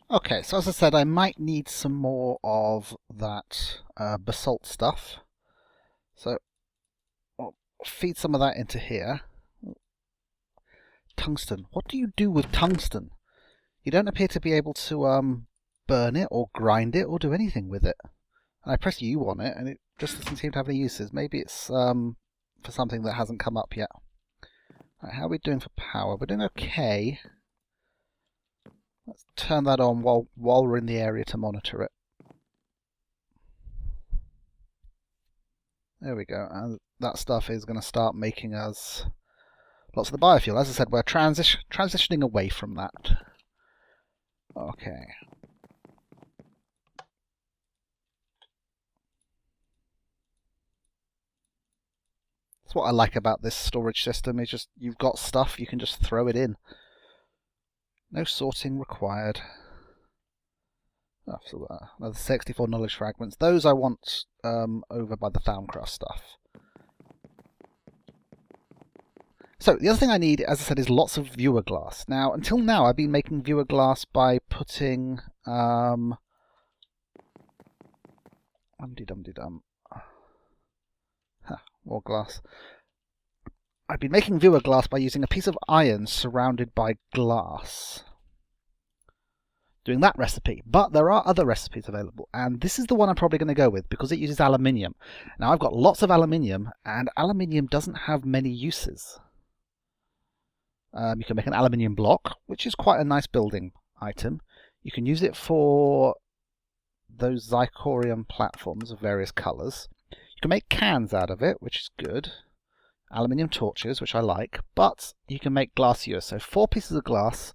Okay, so as I said, I might need some more of that basalt stuff. So I'll feed some of that into here. Tungsten. What do you do with tungsten? You don't appear to be able to burn it or grind it or do anything with it. And I press U on it and it just doesn't seem to have any uses. Maybe it's for something that hasn't come up yet. Right, how are we doing for power? We're doing okay. Let's turn that on while we're in the area to monitor it. There we go. And that stuff is going to start making us lots of the biofuel. As I said, we're transitioning away from that. Okay. That's what I like about this storage system, is just you've got stuff, you can just throw it in. No sorting required. Oh, so another 64 knowledge fragments. Those I want over by the Thalmcraft stuff. So the other thing I need, as I said, is lots of viewer glass. Now, until now, I've been making viewer glass by putting dum-de-dum-de-dum. More glass. I've been making viewer glass by using a piece of iron surrounded by glass. Doing that recipe, but there are other recipes available, and this is the one I'm probably going to go with because it uses aluminium. Now I've got lots of aluminium, and aluminium doesn't have many uses. You can make an aluminium block, which is quite a nice building item. You can use it for those zirconium platforms of various colours. You can make cans out of it, which is good. Aluminium torches, which I like, but you can make glass viewers. So 4 pieces of glass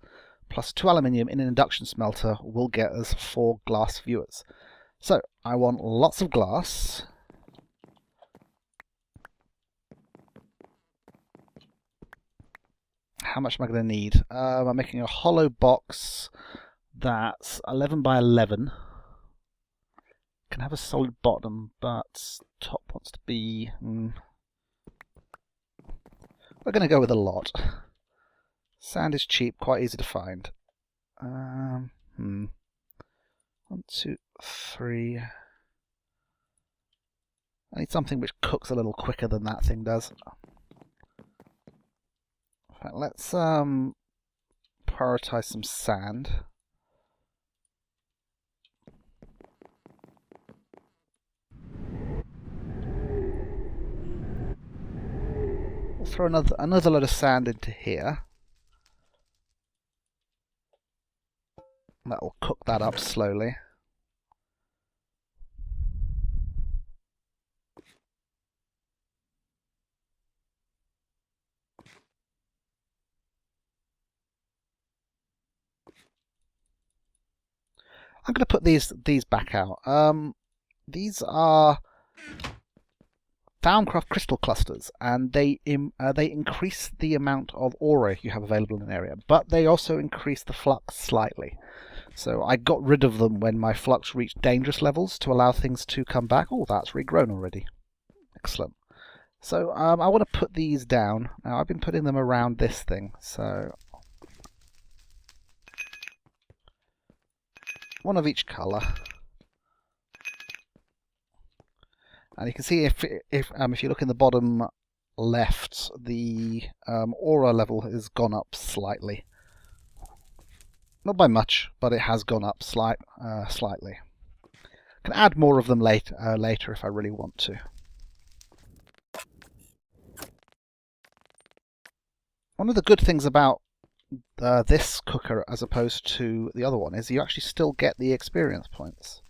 plus 2 aluminium in an induction smelter will get us 4 glass viewers. So I want lots of glass. How much am I going to need? I'm making a hollow box that's 11 by 11. Can have a solid bottom, but top wants to be... We're going to go with a lot. Sand is cheap, quite easy to find. 1, 2, 3. I need something which cooks a little quicker than that thing does. In fact, let's prioritize some sand. We'll throw another load of sand into here. That will cook that up slowly. I'm going to put these back out. These are Thalmcraft crystal clusters, and they increase the amount of aura you have available in an area, but they also increase the flux slightly. So I got rid of them when my flux reached dangerous levels to allow things to come back. Oh, that's regrown already. Excellent. So I want to put these down. Now I've been putting them around this thing, so one of each colour. And you can see if you look in the bottom left, the aura level has gone up slightly. Not by much, but it has gone up slightly. Can add more of them later if I really want to. One of the good things about this cooker as opposed to the other one is you actually still get the experience points.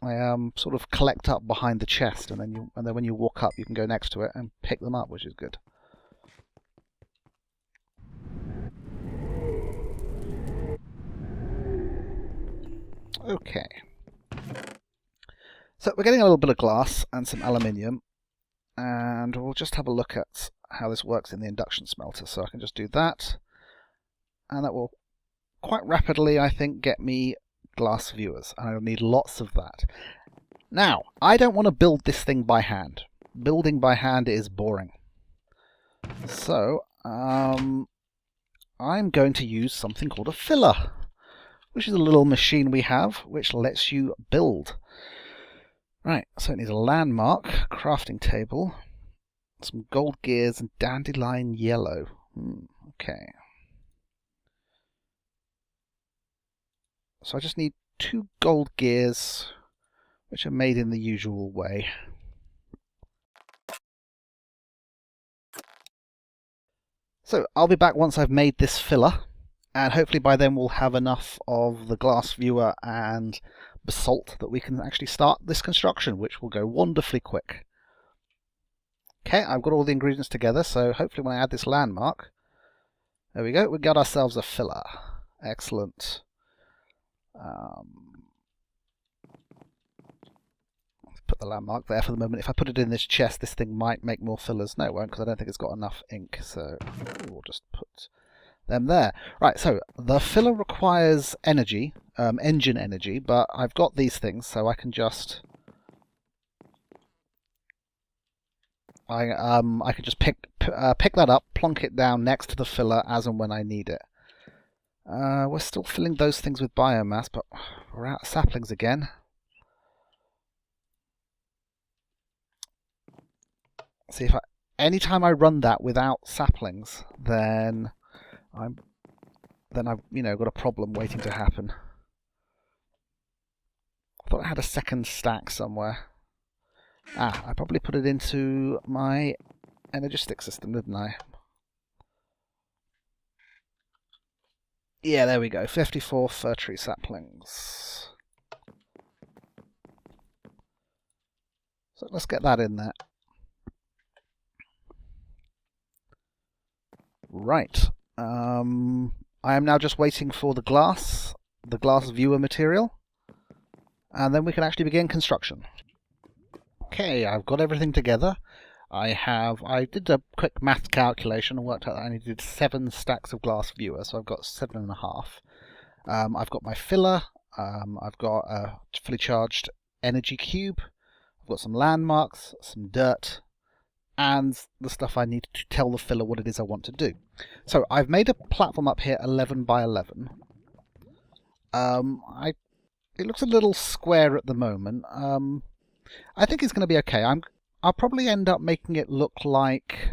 They sort of collect up behind the chest, and then when you walk up, you can go next to it and pick them up, which is good. Okay. So we're getting a little bit of glass and some aluminium, and we'll just have a look at how this works in the induction smelter. So I can just do that, and that will quite rapidly, I think, get me glass viewers, and I'll need lots of that. Now, I don't want to build this thing by hand. Building by hand is boring. So, I'm going to use something called a filler, which is a little machine we have which lets you build. Right, so it needs a landmark, crafting table, some gold gears and dandelion yellow. Okay. So I just need 2 gold gears, which are made in the usual way. So I'll be back once I've made this filler, and hopefully by then we'll have enough of the glass viewer and basalt that we can actually start this construction, which will go wonderfully quick. Okay, I've got all the ingredients together, so hopefully when I add this landmark, there we go, we got ourselves a filler. Excellent. Let's put the landmark there for the moment. If I put it in this chest, this thing might make more fillers. No, it won't, because I don't think it's got enough ink, so we'll just put them there. Right, so the filler requires energy, engine energy, but I've got these things, so I can just I can just pick that up, plonk it down next to the filler as and when I need it. We're still filling those things with biomass, but we're out of saplings again. See, if anytime I run that without saplings, then I've got a problem waiting to happen. I thought I had a second stack somewhere. I probably put it into my energistic system, didn't I? Yeah, there we go. 54 fir tree saplings. So let's get that in there. Right. I am now just waiting for the glass viewer material, and then we can actually begin construction. Okay, I've got everything together. I did a quick math calculation and worked out that I needed 7 stacks of glass viewer, so I've got 7.5. I've got my filler, I've got a fully charged energy cube, I've got some landmarks, some dirt, and the stuff I need to tell the filler what it is I want to do. So I've made a platform up here 11 by 11. It looks a little square at the moment. I think it's going to be okay. I'll probably end up making it look like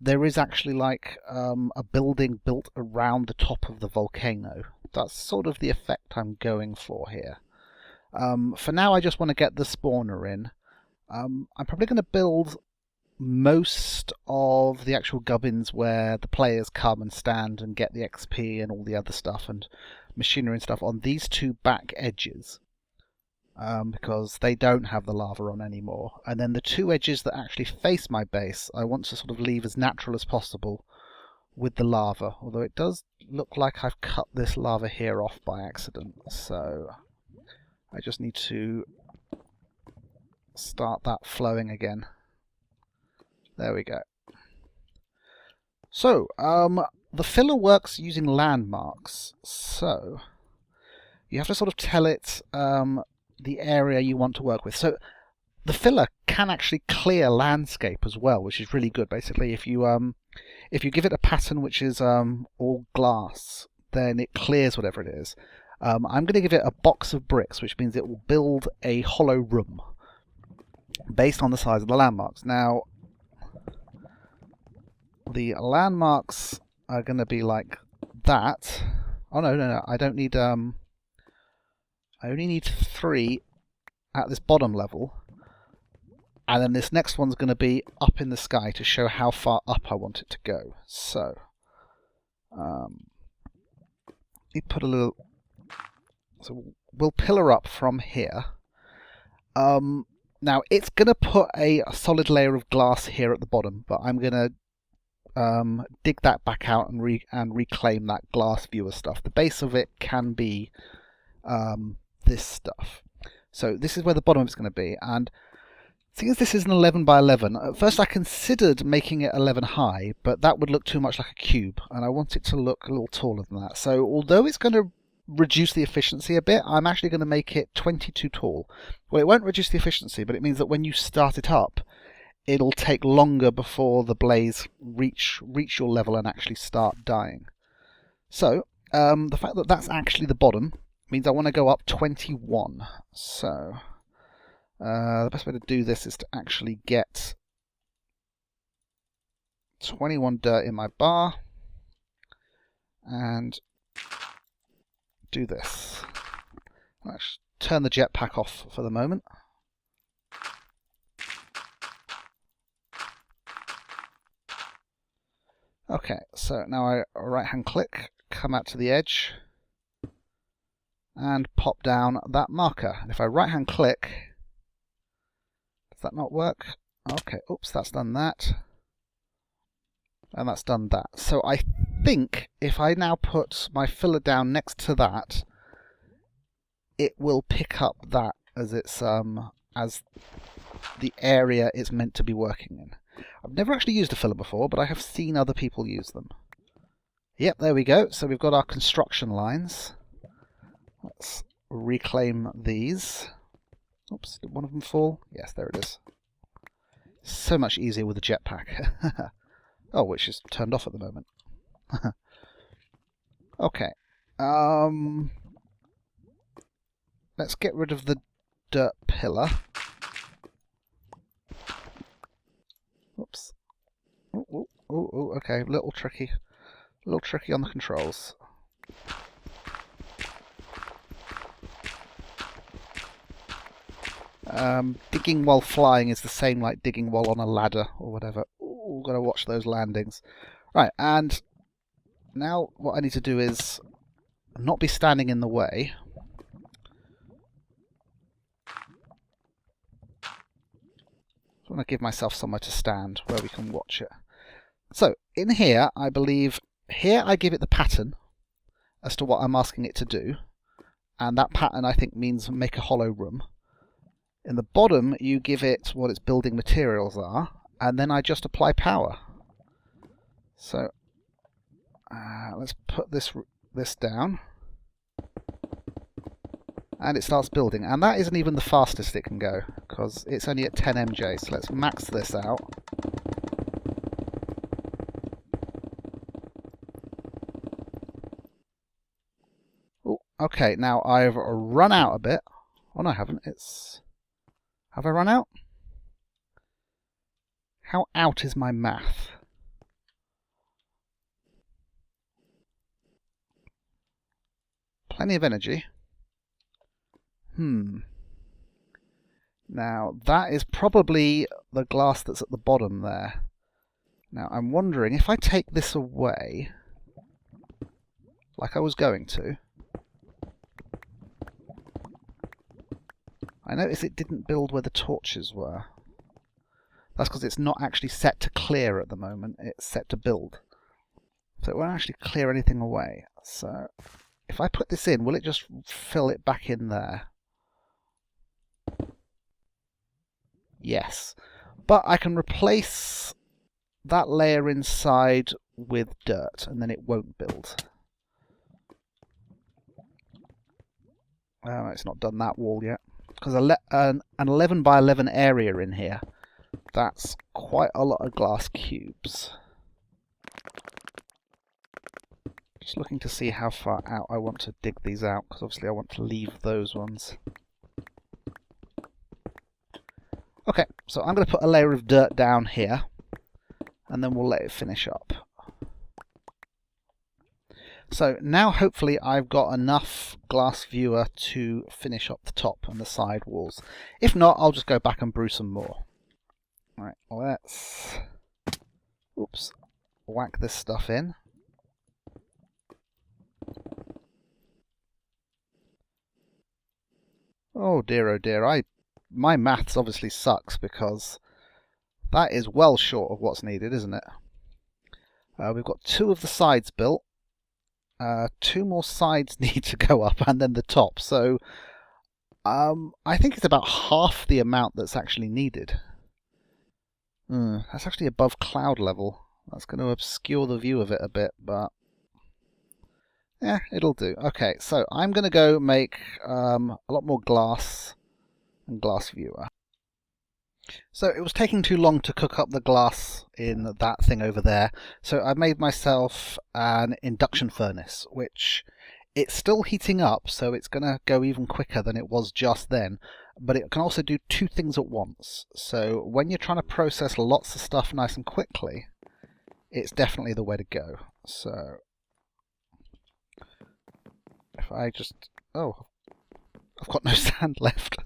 there is actually like a building built around the top of the volcano. That's sort of the effect I'm going for here. For now, I just want to get the spawner in. I'm probably going to build most of the actual gubbins where the players come and stand and get the XP and all the other stuff and machinery and stuff on these 2 back edges. Because they don't have the lava on anymore. And then the 2 edges that actually face my base, I want to sort of leave as natural as possible with the lava. Although it does look like I've cut this lava here off by accident. So I just need to start that flowing again. There we go. So, the filler works using landmarks. So you have to sort of tell it the area you want to work with. So the filler can actually clear landscape as well, which is really good. Basically, if you give it a pattern which is all glass, then it clears whatever it is. I'm going to give it a box of bricks, which means it will build a hollow room based on the size of the landmarks. Now, the landmarks are going to be like that. Oh no, I don't need I only need 3 at this bottom level, and then this next one's going to be up in the sky to show how far up I want it to go. So, you put a little. So we'll pillar up from here. Now it's going to put a solid layer of glass here at the bottom, but I'm going to dig that back out and reclaim that glass viewer stuff. The base of it can be this stuff. So this is where the bottom of it's going to be, and seeing as this is an 11 by 11, at first I considered making it 11 high, but that would look too much like a cube, and I want it to look a little taller than that. So although it's going to reduce the efficiency a bit, I'm actually going to make it 22 tall. Well, it won't reduce the efficiency, but it means that when you start it up, it'll take longer before the blaze reach your level and actually start dying. So, the fact that that's actually the bottom means I want to go up 21. So, the best way to do this is to actually get 21 dirt in my bar and do this. Let's turn the jetpack off for the moment. Okay, so now I right hand click, come out to the edge and pop down that marker. And if I right hand click, does that not work? Okay, oops, that's done that. And that's done that. So I think if I now put my filler down next to that, it will pick up that as it's as the area it's meant to be working in. I've never actually used a filler before, but I have seen other people use them. Yep, there we go. So we've got our construction lines. Let's reclaim these. Oops, did one of them fall? Yes, there it is. So much easier with the jetpack. Oh, which is turned off at the moment. Okay. Let's get rid of the dirt pillar. Oops. Oh, okay, a little tricky on the controls. Digging while flying is the same like digging while on a ladder or whatever. Ooh, gotta watch those landings. Right, and now what I need to do is not be standing in the way. I want to give myself somewhere to stand where we can watch it. So, in here, I believe, here I give it the pattern as to what I'm asking it to do. And that pattern, I think, means make a hollow room. In the bottom, you give it what its building materials are, and then I just apply power. So, let's put this down. And it starts building. And that isn't even the fastest it can go, because it's only at 10 MJ. So let's max this out. Oh, okay, now I've run out a bit. Oh no, I haven't. Have I run out? How out is my math? Plenty of energy. Now, that is probably the glass that's at the bottom there. Now, I'm wondering, if I take this away, like I was going to, I noticed it didn't build where the torches were. That's because it's not actually set to clear at the moment, it's set to build. So it won't actually clear anything away. So, if I put this in, will it just fill it back in there? Yes, but I can replace that layer inside with dirt and then it won't build. It's not done that wall yet, because an 11 by 11 area in here, that's quite a lot of glass cubes. Just looking to see how far out I want to dig these out, because obviously I want to leave those ones. Okay, so I'm going to put a layer of dirt down here, and then we'll let it finish up. So now hopefully I've got enough glass viewer to finish up the top and the side walls. If not, I'll just go back and brew some more. Alright, let's whack this stuff in. Oh dear, my maths obviously sucks, because that is well short of what's needed, isn't it? We've got 2 of the sides built. 2 more sides need to go up, and then the top. So I think it's about half the amount that's actually needed. That's actually above cloud level. That's going to obscure the view of it a bit, but yeah, it'll do. Okay, so I'm going to go make a lot more glass and glass viewer. So it was taking too long to cook up the glass in that thing over there, so I made myself an induction furnace, which it's still heating up, so it's going to go even quicker than it was just then, but it can also do two things at once. So when you're trying to process lots of stuff nice and quickly, it's definitely the way to go. So if I just... oh, I've got no sand left.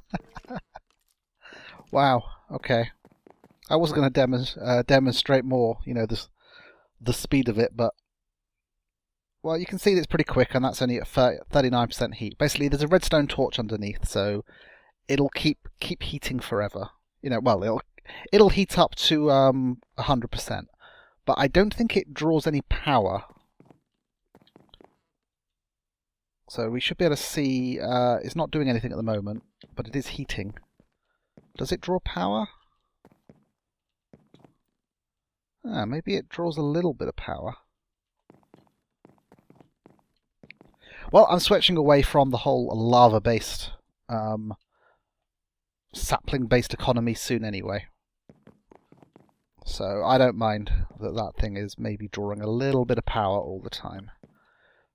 Wow, okay. I was going to demonstrate more, you know, the speed of it, but well, you can see that it's pretty quick, and that's only at 39% heat. Basically, there's a redstone torch underneath, so it'll keep heating forever. You know, well, it'll heat up to 100%, but I don't think it draws any power. So we should be able to see it's not doing anything at the moment, but it is heating. Does it draw power? Maybe it draws a little bit of power. Well, I'm switching away from the whole lava-based, sapling-based economy soon anyway. So I don't mind that that thing is maybe drawing a little bit of power all the time.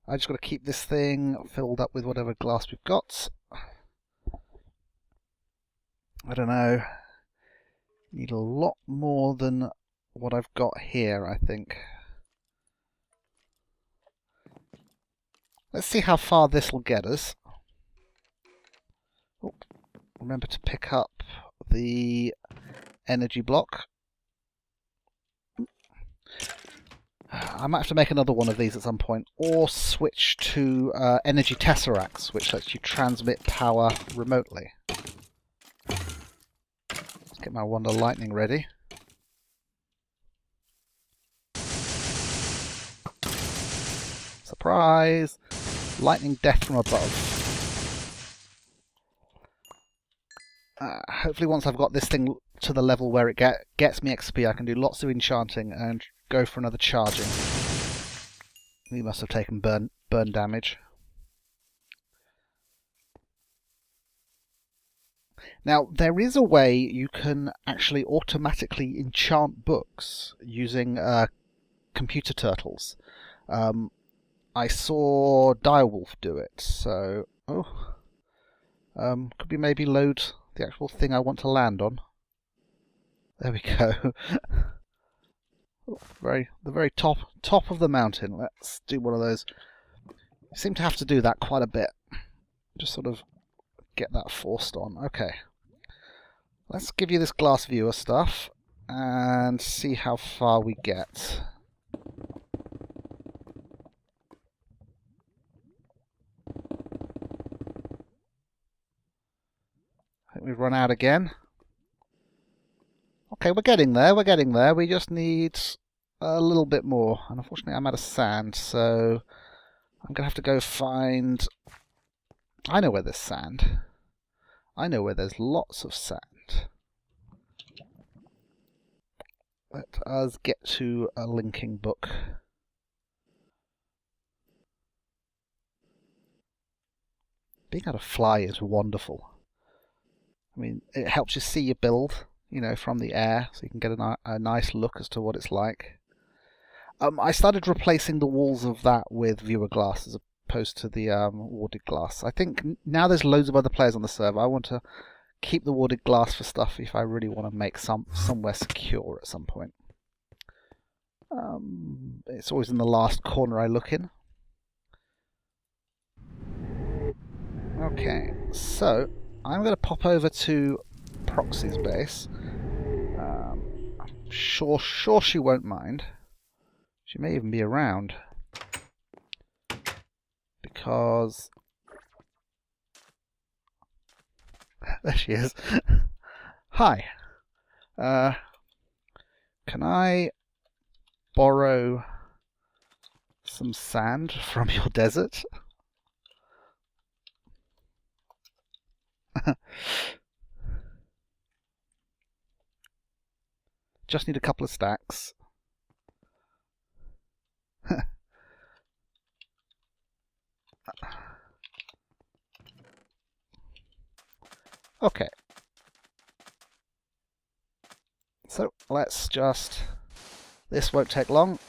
I just got to keep this thing filled up with whatever glass we've got. I don't know. Need a lot more than what I've got here, I think. Let's see how far this will get us. Oh, remember to pick up the energy block. I might have to make another one of these at some point, or switch to energy tesseracts, which lets you transmit power remotely. Let's get my wand of lightning ready. Surprise! Lightning death from above. Hopefully once I've got this thing to the level where it gets me XP, I can do lots of enchanting and go for another charging. We must have taken burn damage. Now, there is a way you can actually automatically enchant books using computer turtles. I saw Direwolf do it, so... oh. Could we maybe load the actual thing I want to land on? There we go. Oh, the very top of the mountain. Let's do one of those. You seem to have to do that quite a bit. Just sort of get that forced on. Okay. Let's give you this glass viewer stuff and see how far we get. I think we've run out again. Okay, we're getting there, We just need a little bit more. And unfortunately I'm out of sand, so I'm going to have to go find... I know where there's sand. I know where there's lots of sand. Let us get to a linking book. Being able to fly is wonderful. I mean, it helps you see your build, you know, from the air, so you can get a nice look as to what it's like. I started replacing the walls of that with viewer glass as opposed to the warded glass. I think now there's loads of other players on the server. I want to keep the warded glass for stuff if I really want to make somewhere secure at some point. It's always in the last corner I look in. Okay, so I'm going to pop over to Proxy's base. I'm sure she won't mind. She may even be around. Because... there she is. Hi. Can I borrow some sand from your desert? Just need a couple of stacks. Okay. let's just... This won't take long.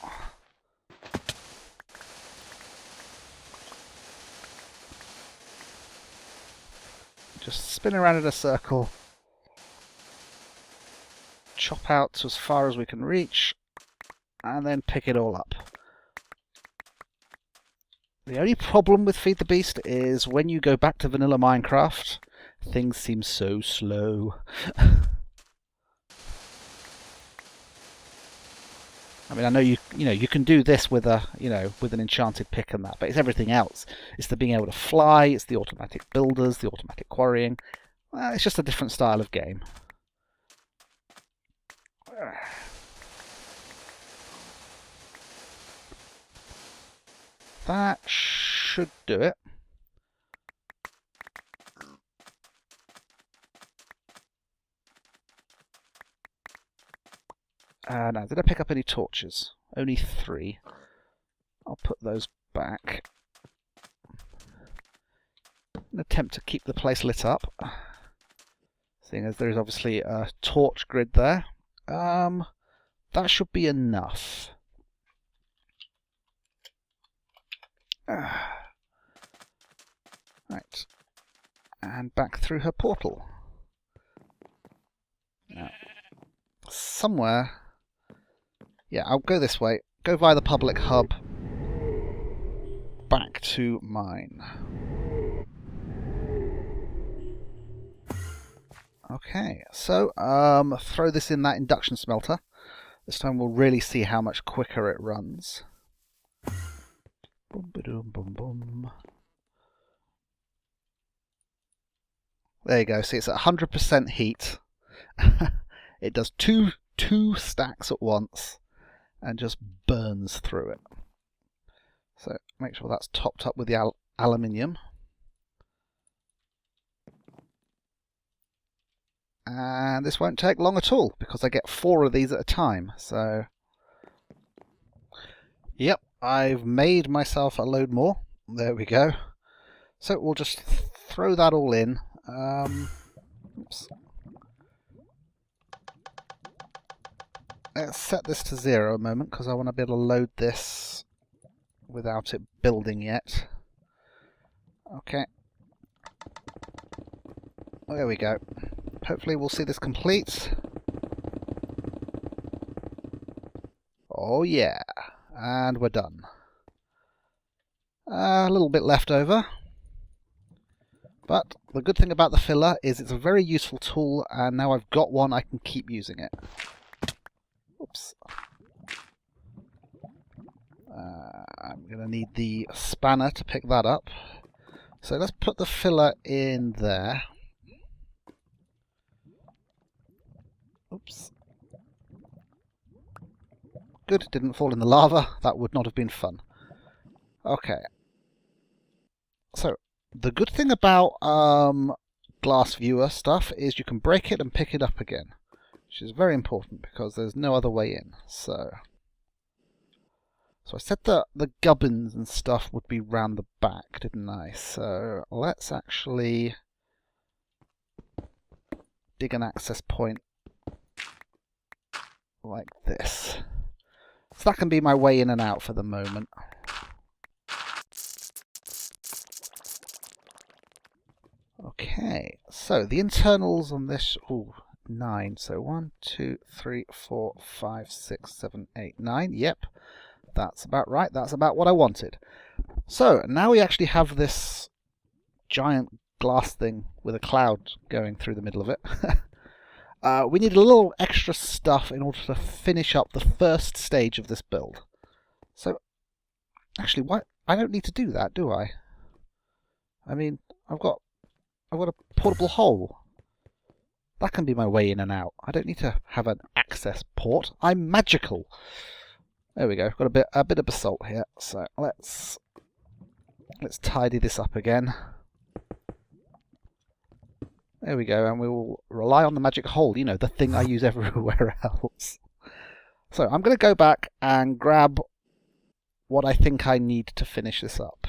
Just spin around in a circle. Chop out to as far as we can reach. And then pick it all up. The only problem with Feed the Beast is when you go back to vanilla Minecraft, things seem so slow. I mean, I know you can do this with a with an enchanted pick and that, but it's everything else. It's the being able to fly, it's the automatic builders, the automatic quarrying. Well, it's just a different style of game. That should do it. Now, did I pick up any torches? Only 3. I'll put those back. An attempt to keep the place lit up. Seeing as there is obviously a torch grid there. That should be enough. Right. And back through her portal. Now, somewhere... Yeah, I'll go this way. Go via the public hub. Back to mine. Okay, so throw this in that induction smelter. This time we'll really see how much quicker it runs. Boom, ba-doom, boom, boom. There you go. See, it's at 100% heat. It does two stacks at once and just burns through it. So make sure that's topped up with the aluminium. And this won't take long at all because I get 4 of these at a time. So, yep, I've made myself a load more. There we go. So we'll just throw that all in. Oops. Let's set this to 0 a moment because I want to be able to load this without it building yet. Okay. There we go. Hopefully we'll see this complete. Oh yeah. And we're done. A little bit left over. But the good thing about the filler is it's a very useful tool, and now I've got one, I can keep using it. Oops. I'm going to need the spanner to pick that up. So let's put the filler in there. Oops. Good, it didn't fall in the lava. That would not have been fun. Okay. So, the good thing about glass viewer stuff is you can break it and pick it up again, which is very important because there's no other way in. So I said that the gubbins and stuff would be round the back, didn't I? So let's actually dig an access point like this. So that can be my way in and out for the moment. Okay, so the internals on this, 9. So 1, 2, 3, 4, 5, 6, 7, 8, 9. Yep, that's about right. That's about what I wanted. So now we actually have this giant glass thing with a cloud going through the middle of it. We need a little extra stuff in order to finish up the first stage of this build. So, actually, why? I don't need to do that, do I? I mean, I've got a portable hole. That can be my way in and out. I don't need to have an access port. I'm magical. There we go. Got a bit of basalt here. So let's tidy this up again. There we go, and we will rely on the magic hole, you know, the thing I use everywhere else. So I'm going to go back and grab what I think I need to finish this up.